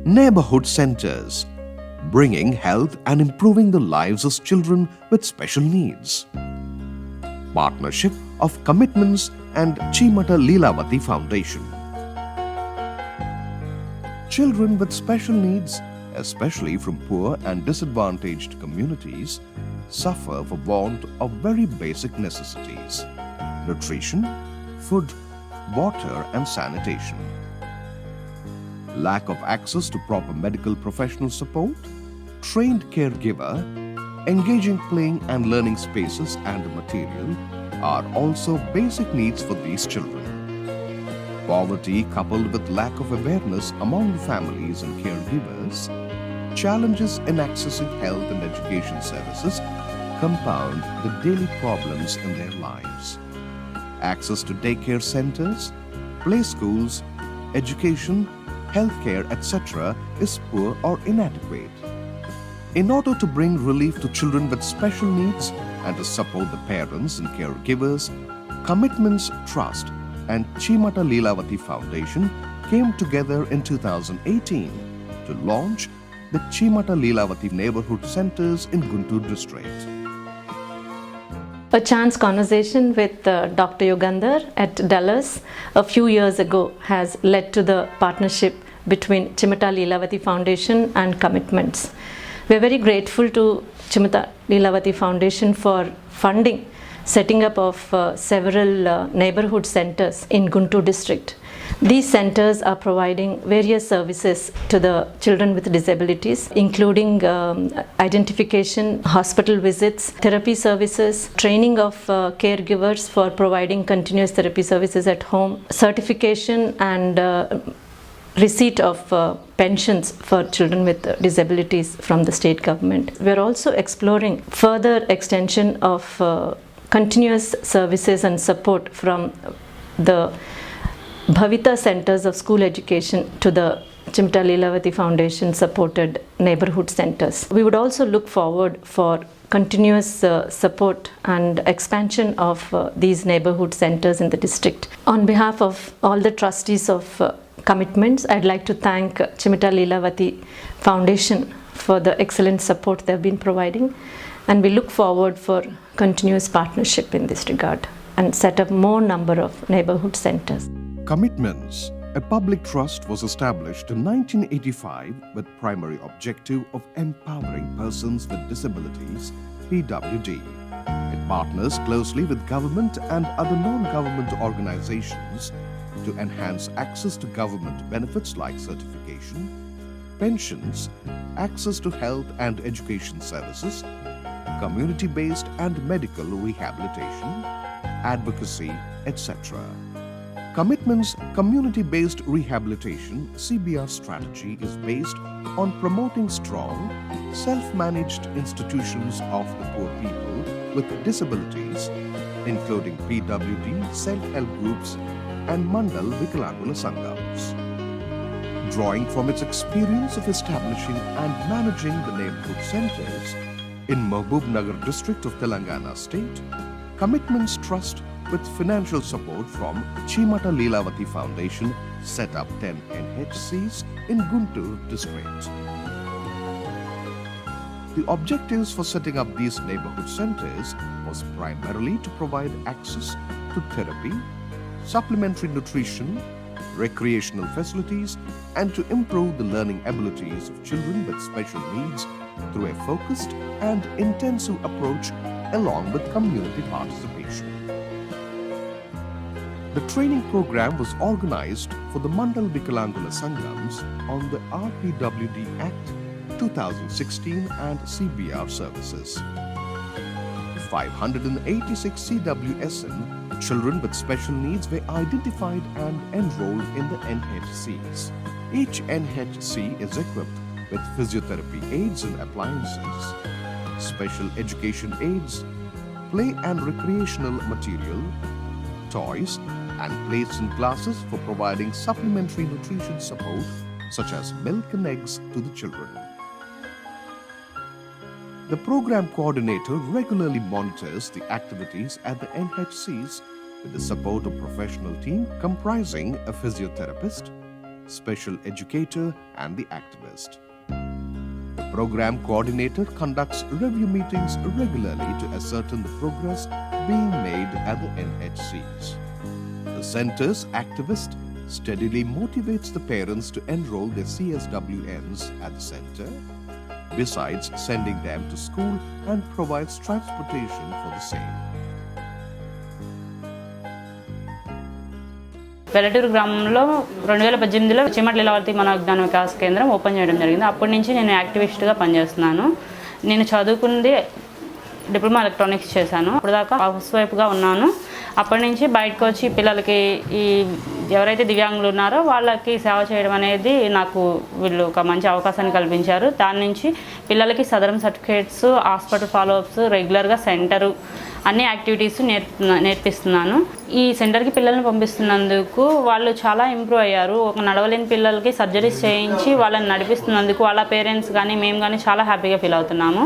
Neighborhood centers, bringing health and improving the lives of children with special needs. Partnership of Commitments and Chimata Leelavati Foundation. Children with special needs, especially from poor and disadvantaged communities, suffer for want of very basic necessities: nutrition, food, water and sanitation. Lack of access to proper medical professional support, trained caregiver, engaging playing and learning spaces and material are also basic needs for these children. Poverty coupled with lack of awareness among the families and caregivers, challenges in accessing health and education services compound the daily problems in their lives. Access to daycare centers, play schools, education, healthcare, etc. is poor or inadequate. In order to bring relief to children with special needs and to support the parents and caregivers, Commitments Trust and Chimata Leelavati Foundation came together in 2018 to launch the Chimata Leelavati Neighborhood Centers in Guntur district. A chance conversation with Dr. Yugandhar at Dallas a few years ago has led to the partnership between Chimata Leelavati Foundation and Commitments. We are very grateful to Chimata Leelavati Foundation for funding setting up of several neighborhood centers in Guntur district. These centers are providing various services to the children with disabilities, including identification, hospital visits, therapy services, training of caregivers for providing continuous therapy services at home, certification and receipt of pensions for children with disabilities from the state government. We are also exploring further extension of continuous services and support from the Bhavita Centers of School Education to the Chimata Leelavati Foundation supported neighborhood centers. We would also look forward for continuous support and expansion of these neighborhood centers in the district. On behalf of all the trustees of Commitments, I'd like to thank Chimata Leelavati Foundation for the excellent support they've been providing, and we look forward for continuous partnership in this regard and set up more number of neighborhood centers. Commitments, a public trust, was established in 1985 with primary objective of empowering persons with disabilities, PWD. It partners closely with government and other non-government organizations to enhance access to government benefits like certification, pensions, access to health and education services, community-based and medical rehabilitation, advocacy, etc. Commitments Community-Based Rehabilitation (CBR) strategy is based on promoting strong, self-managed institutions of the poor people with disabilities, including PWD, self-help groups, and Mandal Vikalangula Sangams. Drawing from its experience of establishing and managing the neighborhood centers in Mahbubnagar district of Telangana state, Commitments Trust with financial support from Chimata Leelavati Foundation set up 10 NHCs in Guntur district. The objectives for setting up these neighborhood centers was primarily to provide access to therapy, supplementary nutrition, recreational facilities, and to improve the learning abilities of children with special needs through a focused and intensive approach along with community participation. The training program was organized for the Mandal Vikalangula Sangams on the RPWD Act 2016 and CBR services. 586 CWSN children with special needs were identified and enrolled in the NHCs. Each NHC is equipped with physiotherapy aids and appliances, special education aids, play and recreational material, toys, and plates and glasses for providing supplementary nutrition support such as milk and eggs to the children. The program coordinator regularly monitors the activities at the NHCs with the support of a professional team comprising a physiotherapist, special educator, and the activist. The program coordinator conducts review meetings regularly to ascertain the progress being made at the NHCs. The center's activist steadily motivates the parents to enroll their CSWNs at the center, besides sending them to school and provides transportation for the same. Vellaturu గ్రామంలో 2018లో చిమట లీలావతి మనోజ్ఞాన వికాస కేంద్రం open చేయడం జరిగింది. అప్పటి నుంచి నేను యాక్టివిస్ట్గా పనిచేస్తున్నాను. నేను చదువుకుంది డిప్లొమా ఎలక్ట్రానిక్స్ చేశాను. అప్పుడు దాకా హౌస్ వైఫ్గా ఉన్నాను. అప్పటి నుంచి బయటకు వచ్చి పిల్లలకి ఈ ఎవరైతే దివ్యాంగులు ఉన్నారో వాళ్ళకి సేవ చేయడం అనేది నాకు వీళ్ళు ఒక మంచి అవకాశాన్ని కల్పించారు. దాని నుంచి పిల్లలకి సదరం సర్టిఫికేట్స్, హాస్పిటల్ ఫాలోఅప్స్, రెగ్యులర్గా సెంటరు అన్ని యాక్టివిటీస్ నేర్పిస్తున్నాను. ఈ సెంటర్కి పిల్లల్ని పంపిస్తున్నందుకు వాళ్ళు చాలా ఇంప్రూవ్ అయ్యారు. ఒక నడవలేని పిల్లలకి సర్జరీస్ చేయించి వాళ్ళని నడిపిస్తున్నందుకు వాళ్ళ పేరెంట్స్ కానీ మేము కానీ చాలా హ్యాపీగా ఫీల్ అవుతున్నాము.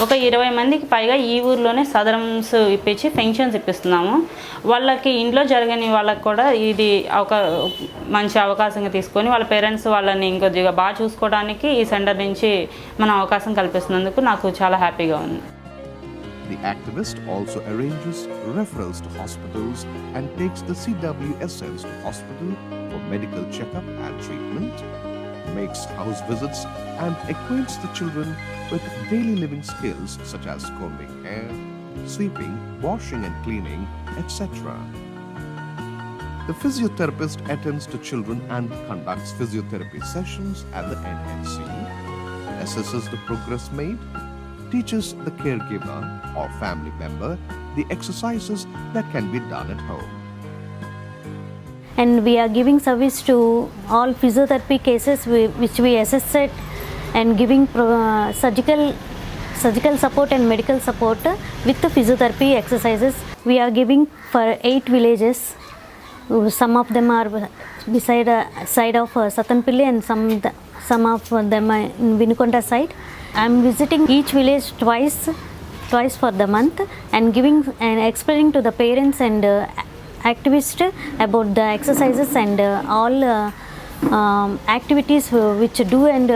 ఒక 20 మందికి పైగా ఈ ఊర్లోనే సదరమ్స్ ఇప్పించి పెన్షన్స్ ఇప్పిస్తున్నాము. వాళ్ళకి ఇంట్లో జరగని వాళ్ళకి కూడా ఇది ఒక మంచి అవకాశంగా తీసుకొని వాళ్ళ పేరెంట్స్ వాళ్ళని ఇంకొద్దిగా బాగా చూసుకోవడానికి ఈ సెంటర్ నుంచి మనం అవకాశం కల్పిస్తున్నందుకు నాకు చాలా హ్యాపీగా ఉంది. The activist also arranges referrals to hospitals and takes the CWSNs to hospital for medical checkup and treatment, makes house visits and acquaints the children with daily living skills such as combing hair, sweeping, washing and cleaning, etc. The physiotherapist attends to children and conducts physiotherapy sessions at the NHC, assesses the progress made, teaches the caregiver or family member the exercises that can be done at home. And we are giving service to all physiotherapy cases which we assessed and giving surgical support and medical support with the physiotherapy exercises. We are giving for 8 villages. Some of them are beside side of Satanpilli and some of them are in Vinukonda side. I am visiting each village twice for the month and giving and explaining to the parents and activists about the exercises and all activities which do and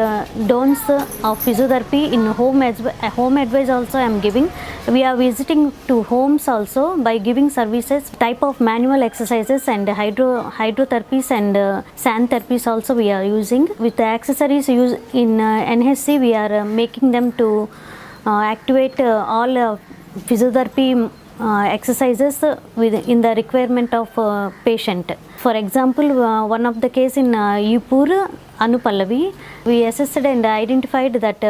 don'ts of physiotherapy in home advice also I am giving. We are visiting to homes also by giving services type of manual exercises and hydrotherapies and sand therapies also we are using. With the accessories used in NHC we are making them to activate all physiotherapy exercises in the requirement of patient. For example, one of the case in Yupur, Anupallavi, we assessed and identified that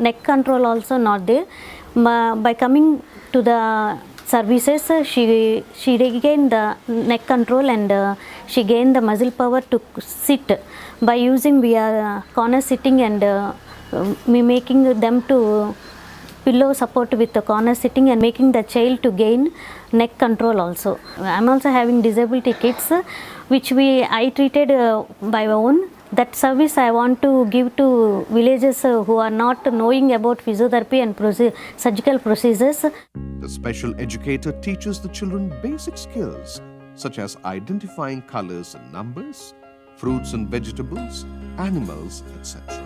neck control also not there. By coming to the services, she regained the neck control and she gained the muscle power to sit. By using we are corner sitting and making them to pillow support with the corner sitting and making the child to gain neck control also. I am also having disability kits which I treated by my own. That service I want to give to villages who are not knowing about physiotherapy and surgical procedures. The special educator teaches the children basic skills such as identifying colors and numbers, fruits and vegetables, animals, etc.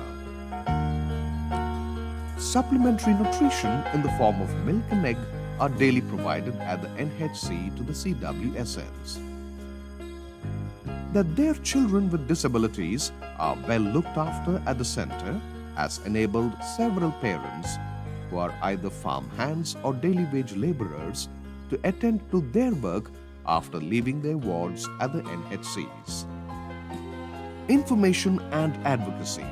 Supplementary nutrition in the form of milk and egg are daily provided at the NHC to the CWSNs. That their children with disabilities are well looked after at the center has enabled several parents who are either farm hands or daily wage laborers to attend to their work after leaving their wards at the NHCs. Information and advocacy.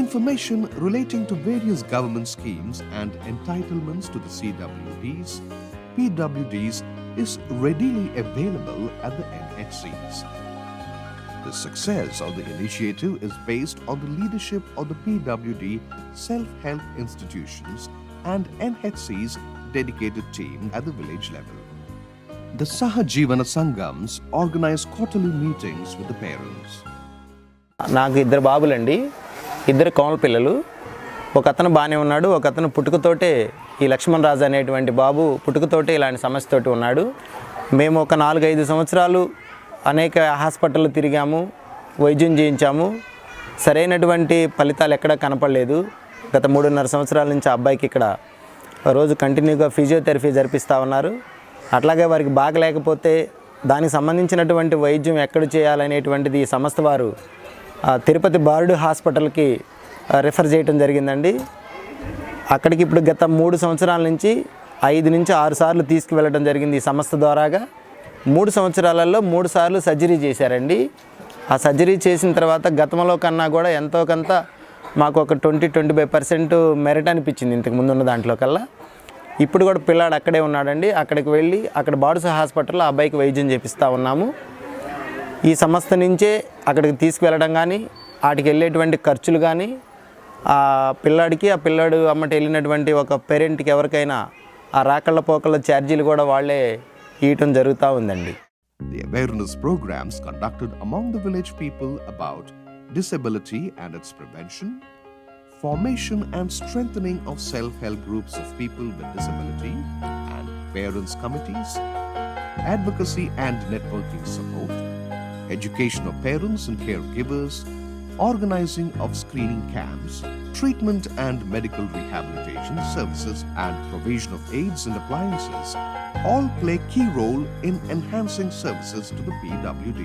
Information relating to various government schemes and entitlements to the CWDs, PWDs is readily available at the NHCs. The success of the initiative is based on the leadership of the PWD self-help institutions and NHC's dedicated team at the village level. The Sahajivana Sangams organize quarterly meetings with the parents. నాకు 2 బాబులండి, 2 కోమల పిల్లలు. ఒక అతను బాగానే ఉన్నాడు, ఒక అతను పుట్టుకతోటే ఈ లక్ష్మణ్ రాజు అనేటువంటి బాబు పుట్టుకతోటే ఇలాంటి సమస్యతోటి ఉన్నాడు. మేము ఒక 4-5 సంవత్సరాలు అనేక హాస్పిటల్ తిరిగాము. వైద్యం చేయించాము. సరైనటువంటి ఫలితాలు ఎక్కడా కనపడలేదు. గత 3.5 సంవత్సరాల నుంచి ఆ అబ్బాయికి ఇక్కడ రోజు కంటిన్యూగా ఫిజియోథెరపీ జరిపిస్తూ ఉన్నారు. అట్లాగే వారికి బాగలేకపోతే దానికి సంబంధించినటువంటి వైద్యం ఎక్కడ చేయాలనేటువంటిది ఈ సంస్థ వారు తిరుపతి బారుడు హాస్పిటల్కి రిఫర్ చేయడం జరిగిందండి. అక్కడికి ఇప్పుడు గత 3 సంవత్సరాల నుంచి 5 నుంచి 6 సార్లు తీసుకువెళ్ళడం జరిగింది ఈ సంస్థ ద్వారాగా. 3 సంవత్సరాలలో 3 సార్లు సర్జరీ చేశారండి. ఆ సర్జరీ చేసిన తర్వాత గతంలో కన్నా కూడా ఎంతో కొంత మాకు ఒక 20-25% మెరిట్ అనిపించింది ఇంతకు ముందు ఉన్న దాంట్లో కల్లా. ఇప్పుడు కూడా పిల్లాడు అక్కడే ఉన్నాడండి. అక్కడికి వెళ్ళి అక్కడ బాడుస హాస్పిటల్లో ఆ అబ్బాయికి వైద్యం చేపిస్తూ ఉన్నాము. ఈ సంస్థ నుంచే అక్కడికి తీసుకువెళ్ళడం కానీ, వాటికి వెళ్ళేటువంటి ఖర్చులు కానీ, ఆ పిల్లాడికి ఆ పిల్లాడు అమ్మటి వెళ్ళినటువంటి ఒక పేరెంట్కి ఎవరికైనా ఆ రాకళ్ళ పోకళ్ళ ఛార్జీలు కూడా వాళ్ళే ఇవ్వటం జరుగుతూ ఉందండి. The awareness programs conducted among the village people about disability and its prevention, formation and strengthening of self-help groups of people with disability and parents committees, advocacy and networking support, education of parents and caregivers, organizing of screening camps, treatment and medical rehabilitation services and provision of aids and appliances all play key role in enhancing services to the PWD.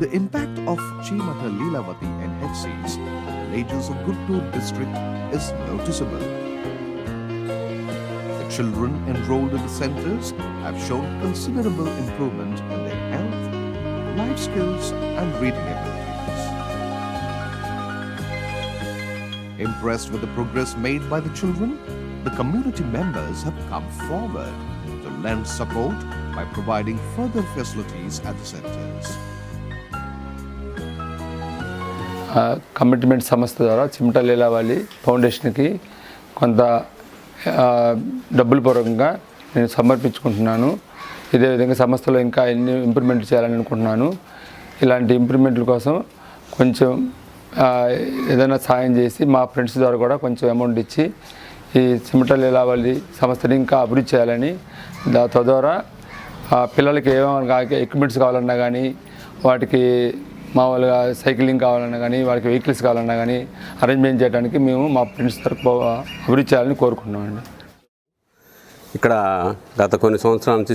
The impact of Chimata Leelavati NHCs in the villages of Guttur district is noticeable. The children enrolled in the centers have shown considerable improvement in their health, life skills and reading abilities. Impressed with the progress made by the children, the community members have come forward to lend support by providing further facilities at the centers. Commitment సంస్థ ద్వారా చిమట లీలావతి ఫౌండేషన్కి కొంత డబ్బుల పూర్వకంగా నేను సమర్పించుకుంటున్నాను. ఇదే విధంగా సంస్థలో ఇంకా ఎన్ని ఇంప్రూవ్మెంట్ చేయాలని అనుకుంటున్నాను. ఇలాంటి ఇంప్రూవ్మెంట్ల కోసం కొంచెం ఏదైనా సాయం చేసి మా ఫ్రెండ్స్ ద్వారా కూడా కొంచెం అమౌంట్ ఇచ్చి ఈ చిమట లీలావతి సంస్థని ఇంకా అభివృద్ధి చేయాలని, తద్వారా పిల్లలకి ఏమైనా ఎక్విప్మెంట్స్ కావాలన్నా కానీ, వాటికి మామూలుగా సైక్లింగ్ కావాలన్నా కానీ, వాళ్ళకి వెహికల్స్ కావాలన్నా కానీ అరేంజ్మెంట్ చేయడానికి మేము మా ఫ్రెండ్స్ తరఫు అభివృద్ధి చేయాలని కోరుకుంటున్నామండి. ఇక్కడ గత కొన్ని సంవత్సరాల నుంచి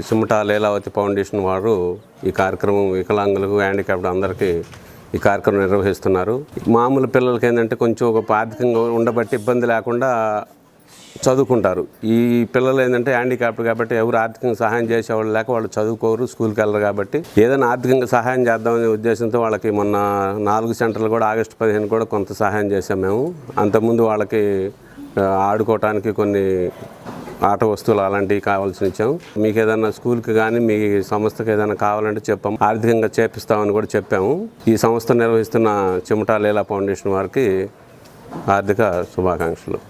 చిమట లీలావతి ఫౌండేషన్ వారు ఈ కార్యక్రమం వికలాంగులకు, హ్యాండిక్యాప్డ్ అందరికీ ఈ కార్యక్రమం నిర్వహిస్తున్నారు. మామూలు పిల్లలకి ఏంటంటే కొంచెం ఒక ఆర్థికంగా ఉండబట్టి ఇబ్బంది లేకుండా చదువుకుంటారు. ఈ పిల్లలు ఏంటంటే హ్యాండిక్యాప్డ్ కాబట్టి ఎవరు ఆర్థికంగా సహాయం చేసేవాళ్ళు లేక వాళ్ళు చదువుకోరు, స్కూల్కి వెళ్ళరు. కాబట్టి ఏదైనా ఆర్థికంగా సహాయం చేద్దామనే ఉద్దేశంతో వాళ్ళకి మొన్న 4 సెంటర్లు కూడా ఆగస్టు 15 కూడా కొంత సహాయం చేసాం మేము. అంతకుముందు వాళ్ళకి ఆడుకోవటానికి కొన్ని ఆట వస్తువులు అలాంటివి కావాల్సి ఇచ్చాము. మీకు ఏదైనా స్కూల్కి కానీ మీ సంస్థకి ఏదైనా కావాలంటే చెప్పాము, ఆర్థికంగా చేపిస్తామని కూడా చెప్పాము. ఈ సంస్థ నిర్వహిస్తున్న చిమట లీలా ఫౌండేషన్ వారికి ఆర్థిక శుభాకాంక్షలు.